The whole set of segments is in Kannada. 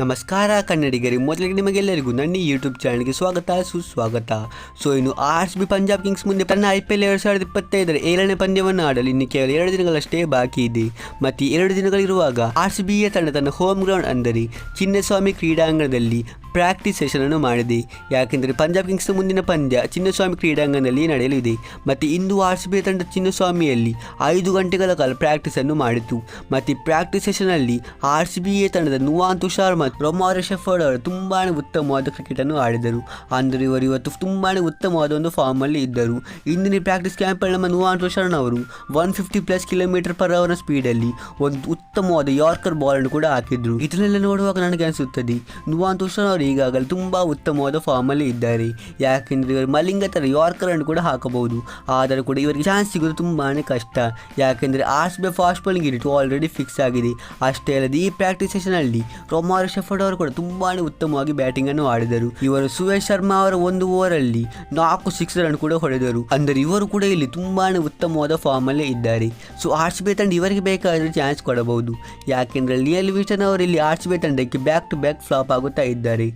ನಮಸ್ಕಾರ ಕನ್ನಡಿಗರಿಗೆ, ಮೊದಲಿಗೆ ನಿಮಗೆಲ್ಲರಿಗೂ ನನ್ನ ಯೂಟ್ಯೂಬ್ ಚಾನಲ್ಗೆ ಸ್ವಾಗತ ಸುಸ್ವಾಗತ. ಇನ್ನು RCB ಪಂಜಾಬ್ ಕಿಂಗ್ಸ್ ಮುಂದೆ ತನ್ನ IPL 2025 7ನೇ ಪಂದ್ಯವನ್ನು ಆಡಲು ಇನ್ನು ಕೇವಲ 2 ದಿನಗಳಷ್ಟೇ ಬಾಕಿ ಇದೆ. ಮತ್ತು 2 ದಿನಗಳಿರುವಾಗ RCB ತಂಡ ತನ್ನ ಹೋಮ್ ಗ್ರೌಂಡ್ ಅಂದರೆ ಚಿನ್ನಸ್ವಾಮಿ ಕ್ರೀಡಾಂಗಣದಲ್ಲಿ ಪ್ರಾಕ್ಟೀಸ್ ಸೆಷನ್ ಅನ್ನು ಮಾಡಿದೆ. ಯಾಕೆಂದರೆ ಪಂಜಾಬ್ ಕಿಂಗ್ಸ್ನ ಮುಂದಿನ ಪಂದ್ಯ ಚಿನ್ನಸ್ವಾಮಿ ಕ್ರೀಡಾಂಗಣದಲ್ಲಿ ನಡೆಯಲಿದೆ. ಮತ್ತು ಇಂದು RCB ತಂಡ ಚಿನ್ನಸ್ವಾಮಿಯಲ್ಲಿ 5 ಗಂಟೆಗಳ ಕಾಲ ಪ್ರಾಕ್ಟೀಸ್ ಅನ್ನು ಮಾಡಿತು. ಮತ್ತು ಪ್ರಾಕ್ಟೀಸ್ ಸೆಷನಲ್ಲಿ RCB ತಂಡದ ನುವಾನ್ ತುಷಾರ್ ಮತ್ತು ರೊಮಾರಿಯೋ ಶೆಫರ್ಡ್ ಅವರು ತುಂಬಾ ಉತ್ತಮವಾದ ಕ್ರಿಕೆಟನ್ನು ಆಡಿದರು. ಅಂದರೆ ಇವರು ಇವತ್ತು ತುಂಬಾ ಉತ್ತಮವಾದ ಒಂದು ಫಾರ್ಮಲ್ಲಿ ಇದ್ದರು. ಇಂದಿನ ಪ್ರಾಕ್ಟೀಸ್ ಕ್ಯಾಂಪಲ್ಲಿ ನಮ್ಮ ನುವಾನ್ ತುಷಾರ್ನವರು 150+ km/h ಸ್ಪೀಡಲ್ಲಿ ಒಂದು ಉತ್ತಮವಾದ ಯಾರ್ಕರ್ ಬಾಲನ್ನು ಕೂಡ ಹಾಕಿದ್ರು. ಇದನ್ನೆಲ್ಲ ನೋಡುವಾಗ ನನಗೆ ಅನಿಸುತ್ತದೆ ನುವಾನ್ ತುಷಾರ್ ಅವರು ಈಗಾಗಲೇ ತುಂಬ ಉತ್ತಮವಾದ ಫಾರ್ಮಲ್ಲಿ ಇದ್ದಾರೆ. ಯಾಕೆಂದರೆ ಇವರು ಮಲಿಂಗ ಥರ ಯಾರ್ಕರ್ ಅನ್ನು ಕೂಡ ಹಾಕಬಹುದು. ಆದರೂ ಕೂಡ ಇವರಿಗೆ ಚಾನ್ಸ್ ಸಿಗೋದು ತುಂಬಾ ಕಷ್ಟ. ಯಾಕೆಂದರೆ RCB fast bowling unit already fix ಆಗಿದೆ. ಅಷ್ಟೇ ಅಲ್ಲದೆ ಈ ಪ್ರಾಕ್ಟೀಸ್ ಸೆಷನಲ್ಲಿ ರೊಮಾರಿಯೋ ಶೆಫರ್ಡ್ ಅವರು ಕೂಡ ತುಂಬಾ ಉತ್ತಮವಾಗಿ ಬ್ಯಾಟಿಂಗ್ ಅನ್ನು ಆಡಿದರು. ಇವರು ಸುಯೇಶ್ ಶರ್ಮಾ ಅವರ ಒಂದು ಓವರಲ್ಲಿ 4 ಸಿಕ್ಸರ್ ಅನ್ನು ಕೂಡ ಹೊಡೆದರು. ಅಂದರೆ ಇವರು ಕೂಡ ಇಲ್ಲಿ ತುಂಬಾ ಉತ್ತಮವಾದ ಫಾರ್ಮ್ ಅಲ್ಲೇ ಇದ್ದಾರೆ. RCB ತಂಡ ಇವರಿಗೆ ಬೇಕಾದರೆ ಚಾನ್ಸ್ ಕೊಡಬಹುದು. ಯಾಕೆಂದರೆ ಲಿಯಲ್ ಲಿವಿಂಗ್ಸ್ಟನ್ ಅವರು ಇಲ್ಲಿ RCB ತಂಡಕ್ಕೆ ಬ್ಯಾಕ್ ಟು ಬ್ಯಾಕ್ ಫ್ಲಾಪ್ ಆಗುತ್ತಾ ಇದ್ದಾರೆ.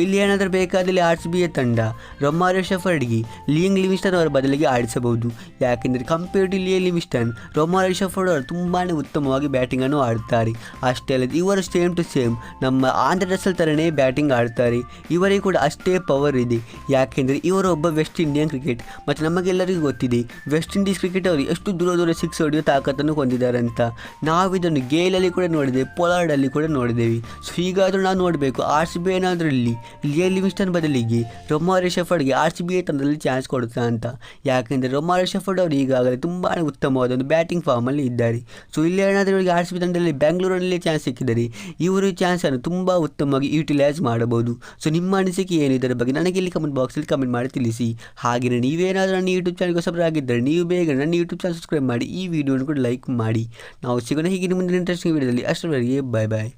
ಇಲ್ಲಿ ಏನಾದರೂ ಬೇಕಾದಲ್ಲಿ RCB ತಂಡ ರೊಮಾರಿಯೋ ಶೆಫರ್ಡ್ಗೆ ಲಿಯಲ್ ಲಿವಿಂಗ್ಸ್ಟನ್ ಅವರ ಬದಲಿಗೆ ಆಡಿಸಬಹುದು. ಯಾಕೆಂದರೆ ಕಂಪೇರ್ ಟು ಲಿಯಲ್ ಲಿವಿಂಗ್ಸ್ಟನ್, ರೊಮಾರಿಯೋ ಶೆಫರ್ಡ್ ಅವರು ತುಂಬಾ ಉತ್ತಮವಾಗಿ ಬ್ಯಾಟಿಂಗ್ ಅನ್ನು ಆಡುತ್ತಾರೆ. ಅಷ್ಟೇ ಅಲ್ಲದೆ ಇವರು ಸೇಮ್ ಟು ಸೇಮ್ ನಮ್ಮ ಆಂಧ್ರ ರಸಲ್ ಥರನೇ ಬ್ಯಾಟಿಂಗ್ ಆಡ್ತಾರೆ. ಇವರಿಗೆ ಕೂಡ ಅಷ್ಟೇ ಪವರ್ ಇದೆ. ಯಾಕೆಂದರೆ ಇವರು ಒಬ್ಬ ವೆಸ್ಟ್ ಇಂಡಿಯನ್ ಕ್ರಿಕೆಟ್. ಮತ್ತು ನಮಗೆಲ್ಲರಿಗೂ ಗೊತ್ತಿದೆ ವೆಸ್ಟ್ ಇಂಡೀಸ್ ಕ್ರಿಕೆಟ್ ಅವರು ಎಷ್ಟು ದೂರ ಸಿಕ್ಸ್ ಹೊಡೆಯೋ ತಾಕತ್ತನ್ನು ಹೊಂದಿದ್ದಾರೆ ಅಂತ. ನಾವು ಇದನ್ನು ಗೇಲಲ್ಲಿ ಕೂಡ ನೋಡಿದ್ದೇವೆ, ಪೊಲಾರ್ಡಲ್ಲಿ ಕೂಡ ನೋಡಿದ್ದೇವೆ. ಹೀಗಾದರೂ ನಾವು ನೋಡಬೇಕು RCB ಏನಾದ್ರಲ್ಲಿ ಲಿಯಲ್ ಲಿವಿಂಗ್ಸ್ಟನ್ ಬದಲಿಗೆ ರೊಮಾರಿಯೋ ಶೆಫರ್ಡ್ಗೆ RCB ತಂಡದಲ್ಲಿ ಚಾನ್ಸ್ ಕೊಡುತ್ತಾ ಅಂತ. ಯಾಕೆಂದರೆ ರೊಮಾರಿಯೋ ಶೆಫರ್ಡ್ ಅವರು ಈಗಾಗಲೇ ತುಂಬಾ ಉತ್ತಮವಾದ ಒಂದು ಬ್ಯಾಟಿಂಗ್ ಫಾರ್ಮಲ್ಲಿ ಇದ್ದಾರೆ. ಇಲ್ಲಿ ಏನಾದರೂ ಇವರಿಗೆ RCB ತಂಡದಲ್ಲಿ ಬೆಂಗಳೂರಿನಲ್ಲಿ ಚಾನ್ಸ್ ಸಿಕ್ಕಿದರೆ ಇವರು ಈ ಚಾನ್ಸನ್ನು ತುಂಬ ಉತ್ತಮವಾಗಿ ಯೂಟಿಲೈಸ್ ಮಾಡಬಹುದು. ನಿಮ್ಮ ಅನಿಸಿಕೆ ಏನು ಇದರ ಬಗ್ಗೆ ನನಗೆ ಇಲ್ಲಿ ಕಮೆಂಟ್ ಬಾಕ್ಸಲ್ಲಿ ಕಮೆಂಟ್ ಮಾಡಿ ತಿಳಿಸಿ. ಹಾಗೆಯೇ ನೀವೇನಾದರೂ ನನ್ನ ಯೂಟ್ಯೂಬ್ ಚಾನಲ್ಗೆ ಹೊಸಬರಾಗಿದ್ದರೆ ನೀವು ಬೇಗ ನನ್ನ ಯೂಟ್ಯೂಬ್ ಚಾನಲ್ ಸಬ್ಸ್ಕ್ರೈಬ್ ಮಾಡಿ, ಈ ವಿಡಿಯೋನ ಕೂಡ ಲೈಕ್ ಮಾಡಿ. ನಾವು ಸಿಗೋಣ ಹೀಗೆ ಮುಂದಿನ ಇಂಟ್ರೆಸ್ಟಿಂಗ್ ವಿಡಿಯೋದಲ್ಲಿ. ಅಷ್ಟರವರೆಗೆ ಬಾಯ್ ಬಾಯ್.